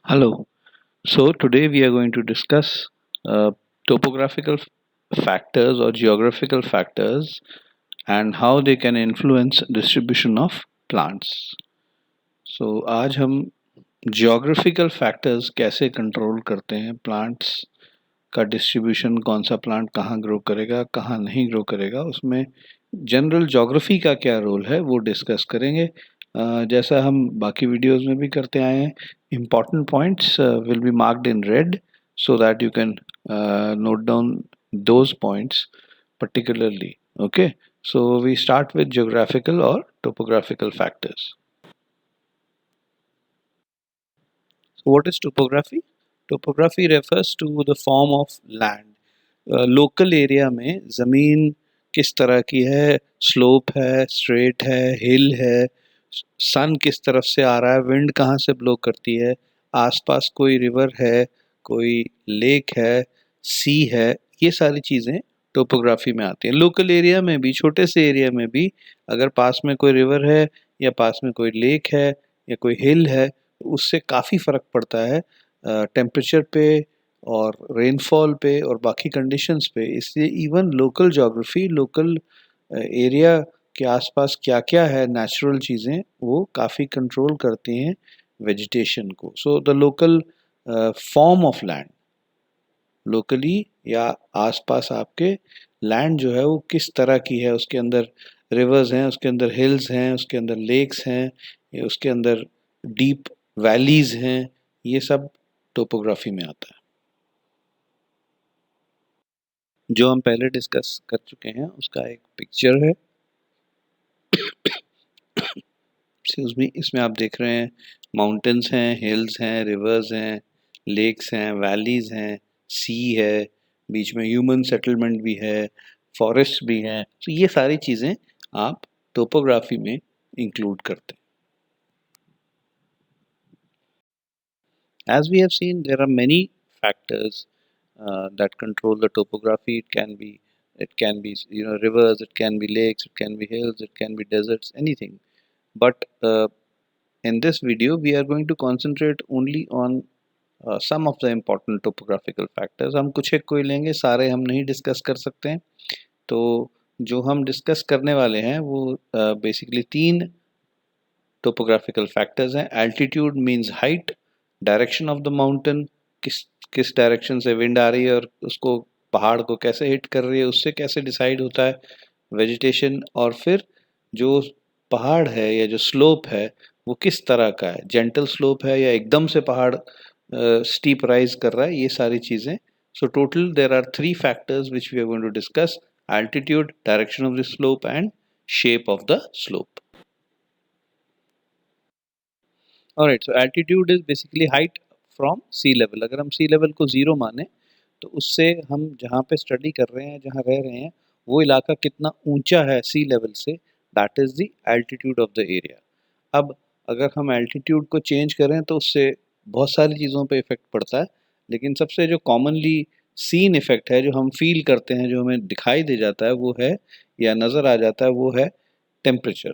Hello. So today we are going to discuss topographical factors or geographical factors and how they can influence distribution of plants. So आज हम geographical factors कैसे control करते हैं plants का distribution, कौन सा plant कहाँ grow करेगा कहाँ नहीं ग्रो करेगा, उसमें जनरल ज्योग्राफी का क्या रोल है वो डिस्कस करेंगे। जैसा हम बाकी वीडियोस में भी करते आए हैं, important points will be marked in red so that you can note down those points particularly. Okay, so we start with geographical or topographical factors. So what is topography? Topography refers to the form of land. Local area में ज़मीन किस तरह की है, slope है, straight है, हिल है, सन किस तरफ से आ रहा है, विंड कहाँ से ब्लो करती है, आसपास कोई रिवर है, कोई लेक है, सी है, ये सारी चीज़ें टोपोग्राफी में आती हैं। लोकल एरिया में भी, छोटे से एरिया में भी, अगर पास में कोई रिवर है या पास में कोई लेक है या कोई हिल है, उससे काफ़ी फ़र्क पड़ता है टेम्परेचर पे और रेनफॉल पे और बाकी कंडीशंस पे। इसलिए even local geography, local area के आसपास क्या क्या है नेचुरल चीज़ें, वो काफ़ी कंट्रोल करती हैं वेजिटेशन को। So the local form of land, locally या आसपास आपके लैंड जो है वो किस तरह की है, उसके अंदर रिवर्स हैं, उसके अंदर हिल्स हैं, उसके अंदर लेक्स हैं, या उसके अंदर डीप वैलीज हैं, ये सब टोपोग्राफी में आता है। जो हम पहले डिस्कस कर चुके हैं उसका एक पिक्चर है, इसमें आप देख रहे हैं माउंटेन्स हैं, हिल्स हैं, रिवर्स हैं, लेक्स हैं, वैलीज हैं, सी है, बीच में ह्यूमन सेटलमेंट भी है, फॉरेस्ट भी हैं। तो ये सारी चीज़ें आप टोपोग्राफी में इंक्लूड करते हैं। As we have seen, there are many factors that control the topography. It can be rivers, it can be lakes, it can be hills, it can be deserts, anything. But in this video, we are going to concentrate only on some of the important topographical factors. हम कुछ एक कोई लेंगे, सारे हम नहीं discuss कर सकते हैं। तो जो हम डिस्कस करने वाले हैं वो बेसिकली तीन टोपोग्राफिकल फैक्टर्स हैं। Altitude means height, direction of the mountain, किस किस डायरेक्शन से विंड आ रही है और उसको पहाड़ को कैसे हिट कर रही है, उससे कैसे डिसाइड होता है वेजिटेशन। और फिर जो पहाड़ है या जो स्लोप है वो किस तरह का है, जेंटल स्लोप है या एकदम से पहाड़ स्टीप राइज कर रहा है, ये सारी चीज़ें। So total there are three factors which we are going to discuss: altitude, direction of the slope and shape of the slope. Alright, so altitude is basically height from sea level. अगर हम sea level को zero माने तो उससे हम जहाँ पे study कर रहे हैं, जहाँ रह रहे हैं, वो इलाका कितना ऊंचा है सी लेवल से, that is the altitude of the area. अब अगर हम एल्टीट्यूड को चेंज करें तो उससे बहुत सारी चीज़ों पे इफ़ेक्ट पड़ता है, लेकिन सबसे जो कॉमनली सीन इफ़ेक्ट है, जो हम फील करते हैं, जो हमें दिखाई दे जाता है, वो है या नज़र आ जाता है, वो है temperature.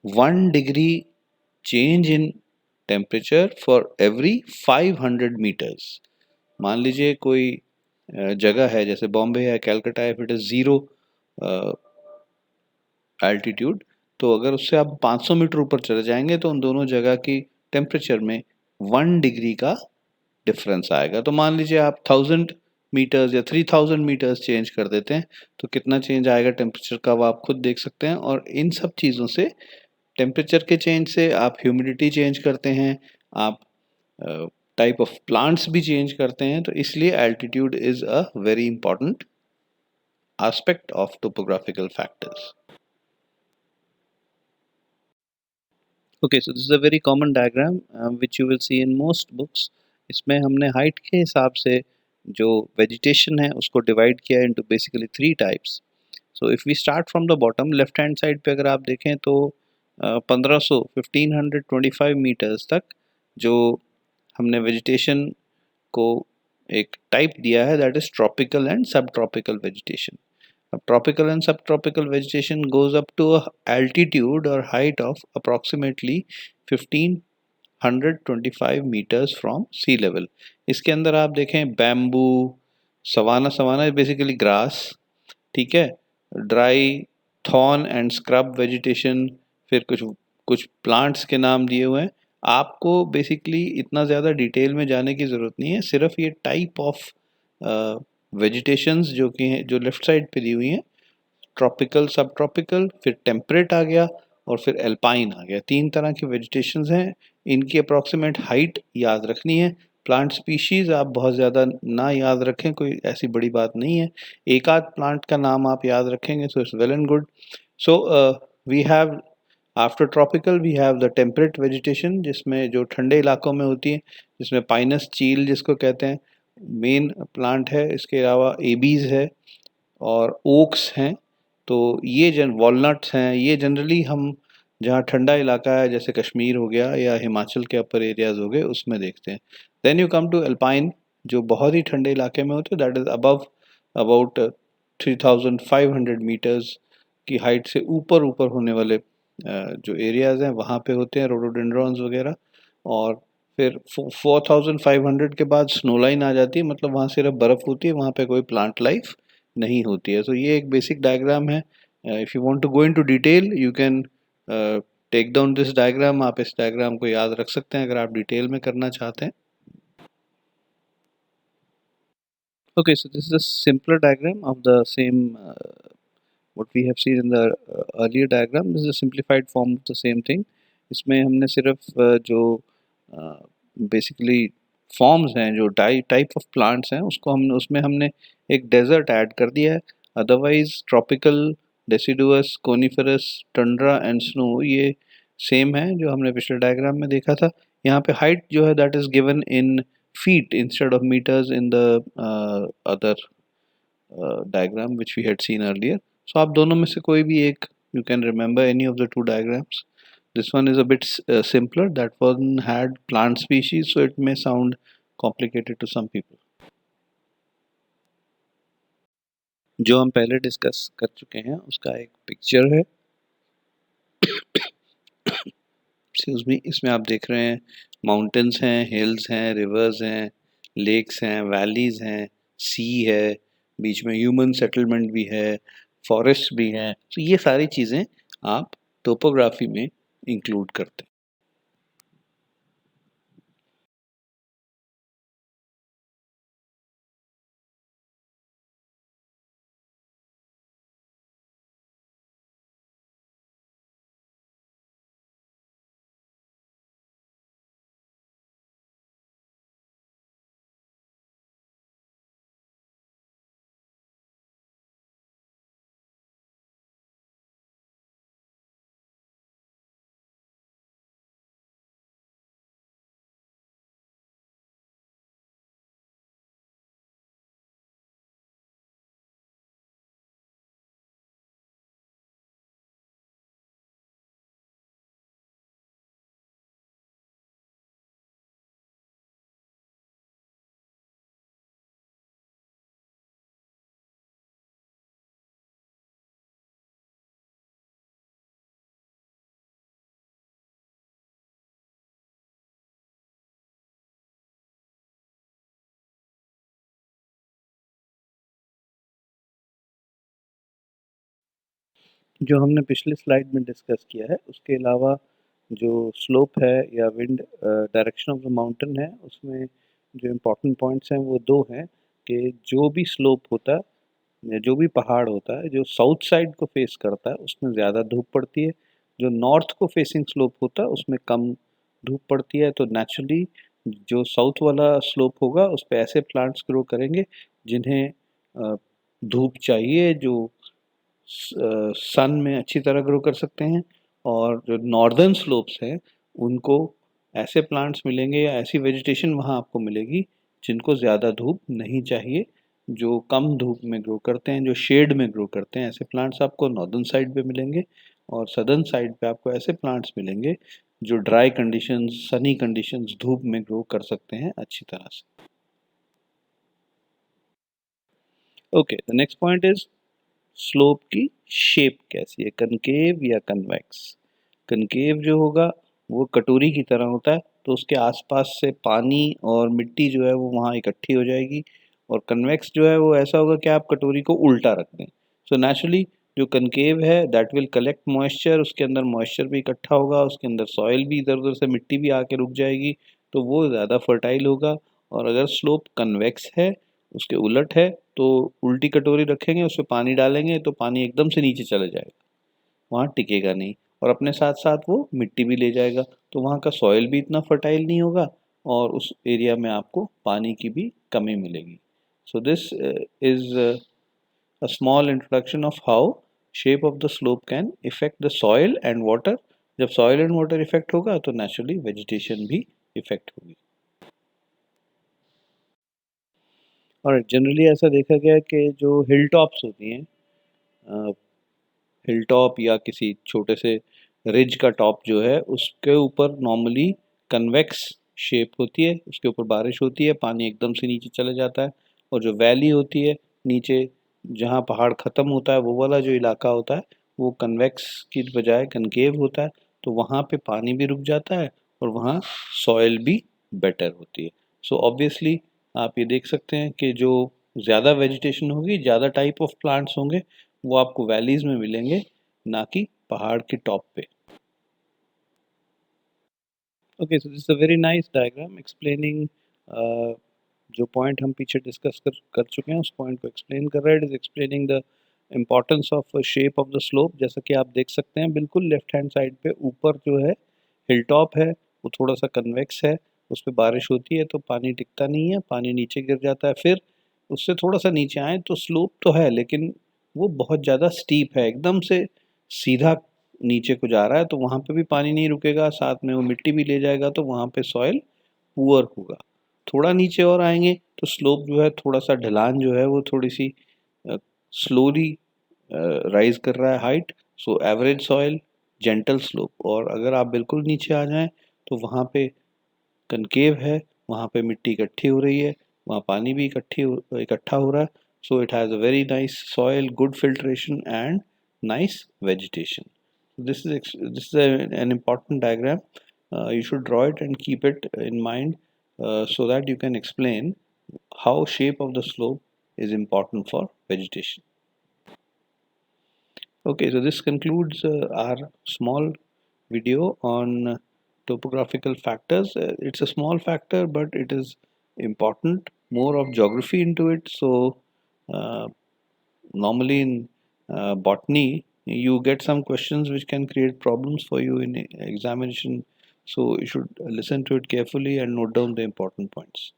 1 degree change in temperature for every 500 metres. मान लीजिए कोई जगह है जैसे बॉम्बे है, कैलकाटा है, इट इज़ ज़ीरो एल्टीट्यूड, तो अगर उससे आप 500 मीटर ऊपर चले जाएंगे तो उन दोनों जगह की टेम्परेचर में 1 डिग्री का डिफरेंस आएगा। तो मान लीजिए आप 1000 मीटर्स या 3000 मीटर्स चेंज कर देते हैं तो कितना चेंज आएगा टेम्परेचर का, वो आप खुद देख सकते हैं। और इन सब चीज़ों से, टेम्परेचर के चेंज से आप ह्यूमिडिटी चेंज करते हैं, आप टाइप ऑफ प्लांट्स भी चेंज करते हैं। तो इसलिए altitude is a very important aspect of topographical factors. Okay, so this is a very common diagram which you will see in most books. इसमें हमने हाइट के हिसाब से जो वेजिटेशन है उसको डिवाइड किया into basically three types. So if we start from the bottom, left hand side पे अगर आप देखें तो 1525 मीटर्स तक जो हमने वेजिटेशन को एक टाइप दिया है, दैट इज़ ट्रॉपिकल एंड सब tropical vegetation. Tropical and subtropical vegetation goes up to a altitude or height of approximately 15 125 metres from sea level. इसके अंदर आप देखें bamboo, savanna, savanna basically grass, ठीक है, dry thorn and scrub vegetation, फिर कुछ कुछ प्लांट्स के नाम दिए हुए हैं। आपको बेसिकली इतना ज़्यादा डिटेल में जाने की ज़रूरत नहीं है, सिर्फ ये टाइप ऑफ वेजिटेशंस जो कि हैं, जो लेफ्ट साइड पे दी हुई हैं, ट्रॉपिकल, सब ट्रॉपिकल, फिर टेम्परेट आ गया और फिर एल्पाइन आ गया। तीन तरह की वेजिटेशंस हैं। इनकी अप्रॉक्सीमेट हाइट याद रखनी है। प्लांट स्पीशीज़ आप बहुत ज़्यादा ना याद रखें, कोई ऐसी बड़ी बात नहीं है। एक आध प्लांट का नाम आप याद रखेंगे तो it's well and good. So we have after tropical we have the temperate vegetation, जिसमें जो ठंडे इलाकों में होती है, जिसमें पाइनस चील जिसको कहते हैं मेन प्लांट है। इसके अलावा एबीज है और ओक्स हैं। तो ये जन वॉलनट्स हैं, ये जनरली हम जहाँ ठंडा इलाका है जैसे कश्मीर हो गया या हिमाचल के अपर एरियाज हो गए उसमें देखते हैं। Then you come to alpine, जो बहुत ही ठंडे इलाके में होते हैं, that is above about 3500 metres की हाइट से ऊपर ऊपर होने वाले जो एरियाज हैं वहाँ पे होते हैं रोडोडेंड्रॉन्स वगैरह। और फिर 4500 के बाद स्नोलाइन आ जाती है, मतलब वहाँ सिर्फ बर्फ़ होती है, वहाँ पे कोई प्लांट लाइफ नहीं होती है। तो ये एक बेसिक डायग्राम है। If you want to go into detail you can take down this diagram. आप इस डायग्राम को याद रख सकते हैं अगर आप डिटेल में करना चाहते हैं। Okay, so this is a simpler diagram of the same what we have seen in the earlier diagram. This is a simplified form of the same thing. इसमें हमने सिर्फ जो बेसिकली फॉर्म्स हैं, जो टाइप ऑफ प्लांट्स हैं, उसको हमने उसमें हमने एक डेजर्ट ऐड कर दिया है। Otherwise tropical, deciduous, coniferous, Tundra and snow ये सेम है जो हमने पिछले डायग्राम में देखा था। यहाँ पे हाइट जो है that is given in feet instead of metres in the other diagram which we had seen earlier. So आप दोनों में से कोई भी एक, you can remember any of the two diagrams. This one is a bit simpler. That one had plant species, so it may sound complicated to some people. जो हम पहले डिस्कस कर चुके हैं उसका एक पिक्चर है। एक्सक्यूज मी, इसमें आप देख रहे हैं माउंटेन्स हैं, हिल्स हैं, रिवर्स हैं, लेक्स हैं, वैलीज हैं, सी है, बीच में ह्यूमन सेटलमेंट भी है, फॉरेस्ट भी हैं। तो ये सारी चीज़ें आप टोपोग्राफी में इंक्लूड करते हैं। जो हमने पिछले स्लाइड में डिस्कस किया है उसके अलावा जो स्लोप है या wind direction of the mountain है, उसमें जो इम्पोर्टेंट पॉइंट्स हैं वो दो हैं कि जो भी स्लोप होता है या जो भी पहाड़ होता है जो साउथ साइड को फेस करता है उसमें ज़्यादा धूप पड़ती है, जो नॉर्थ को फेसिंग स्लोप होता है उसमें कम धूप पड़ती है। तो नेचुरली जो साउथ वाला स्लोप होगा उस पे ऐसे प्लांट्स ग्रो करेंगे जिन्हें धूप चाहिए, जो सन में अच्छी तरह ग्रो कर सकते हैं। और जो नॉर्दर्न स्लोप्स हैं उनको ऐसे प्लांट्स मिलेंगे या ऐसी वेजिटेशन वहाँ आपको मिलेगी जिनको ज़्यादा धूप नहीं चाहिए, जो कम धूप में ग्रो करते हैं, जो शेड में ग्रो करते हैं। ऐसे प्लांट्स आपको नॉर्दर्न साइड पे मिलेंगे और सदर्न साइड पे आपको ऐसे प्लांट्स मिलेंगे जो ड्राई कंडीशंस, सनी कंडीशंस, धूप में ग्रो कर सकते हैं अच्छी तरह से। Okay, the next point is slope की शेप कैसी है, कनकेव या कन्वेक्स। कनकेव जो होगा वो कटोरी की तरह होता है, तो उसके आसपास से पानी और मिट्टी जो है वो वहाँ इकट्ठी हो जाएगी, और कन्वेक्स जो है वो ऐसा होगा कि आप कटोरी को उल्टा रख दें। सो नेचुरली जो कनकेव है दैट विल कलेक्ट मॉइस्चर, उसके अंदर मॉइस्चर भी इकट्ठा होगा, उसके अंदर सॉइल भी, इधर उधर से मिट्टी भी आके रुक जाएगी, तो वो ज़्यादा फर्टाइल होगा। और अगर स्लोप कन्वेक्स है, उसके उलट है, तो उल्टी कटोरी रखेंगे, उसमें पानी डालेंगे तो पानी एकदम से नीचे चले जाएगा, वहाँ टिकेगा नहीं, और अपने साथ साथ वो मिट्टी भी ले जाएगा, तो वहाँ का सॉइल भी इतना फर्टाइल नहीं होगा और उस एरिया में आपको पानी की भी कमी मिलेगी। So this is a small introduction of how shape of the slope can affect the soil and water. जब soil and water effect होगा तो naturally vegetation भी effect होगी। और जनरली ऐसा देखा गया है कि जो हिल टॉप्स होती हैं, हिल टॉप या किसी छोटे से रिज का टॉप जो है, उसके ऊपर नॉर्मली कन्वेक्स शेप होती है, उसके ऊपर बारिश होती है, पानी एकदम से नीचे चला जाता है, और जो वैली होती है नीचे जहाँ पहाड़ ख़त्म होता है वो वाला जो इलाका होता है वो कन्वेक्स की बजाय कनकेव होता है, तो वहाँ पे पानी भी रुक जाता है और वहाँ सॉइल भी बेटर होती है। सो ऑब्वियसली आप ये देख सकते हैं कि जो ज़्यादा वेजिटेशन होगी, ज़्यादा टाइप ऑफ प्लांट्स होंगे, वो आपको वैलीज में मिलेंगे, ना कि पहाड़ के टॉप पे। Okay, so this is a very nice diagram explaining जो पॉइंट हम पीछे डिस्कस कर चुके हैं उस पॉइंट को एक्सप्लेन कर रहा है। It is explaining the importance of shape of the slope. जैसा कि आप देख सकते हैं बिल्कुल लेफ्ट हैंड साइड पे ऊपर जो है हिल टॉप है, वो थोड़ा सा कन्वेक्स है, उस पर बारिश होती है तो पानी टिकता नहीं है, पानी नीचे गिर जाता है। फिर उससे थोड़ा सा नीचे आए तो स्लोप तो है, लेकिन वो बहुत ज़्यादा स्टीप है, एकदम से सीधा नीचे को जा रहा है, तो वहाँ पे भी पानी नहीं रुकेगा, साथ में वो मिट्टी भी ले जाएगा, तो वहाँ पे सॉइल पुअर होगा। थोड़ा नीचे और आएंगे तो स्लोप जो है, थोड़ा सा ढलान जो है वो थोड़ी सी स्लोली राइज कर रहा है height, so average soil, gentle slope. और अगर आप बिल्कुल नीचे आ जाएं तो वहाँ पे कनकेव है, वहाँ पे मिट्टी इकट्ठी हो रही है, वहाँ पानी भी इकट्ठा हो रहा है, so it has a very nice soil, good filtration and nice vegetation. This is an important diagram. You should draw it and keep it in mind, so that you can explain how shape of the slope is important for vegetation. Okay, so this concludes our small video on topographical factors. It's a small factor, but it is important. More of geography into it. So uh, normally in botany, you get some questions which can create problems for you in examination. So you should listen to it carefully and note down the important points.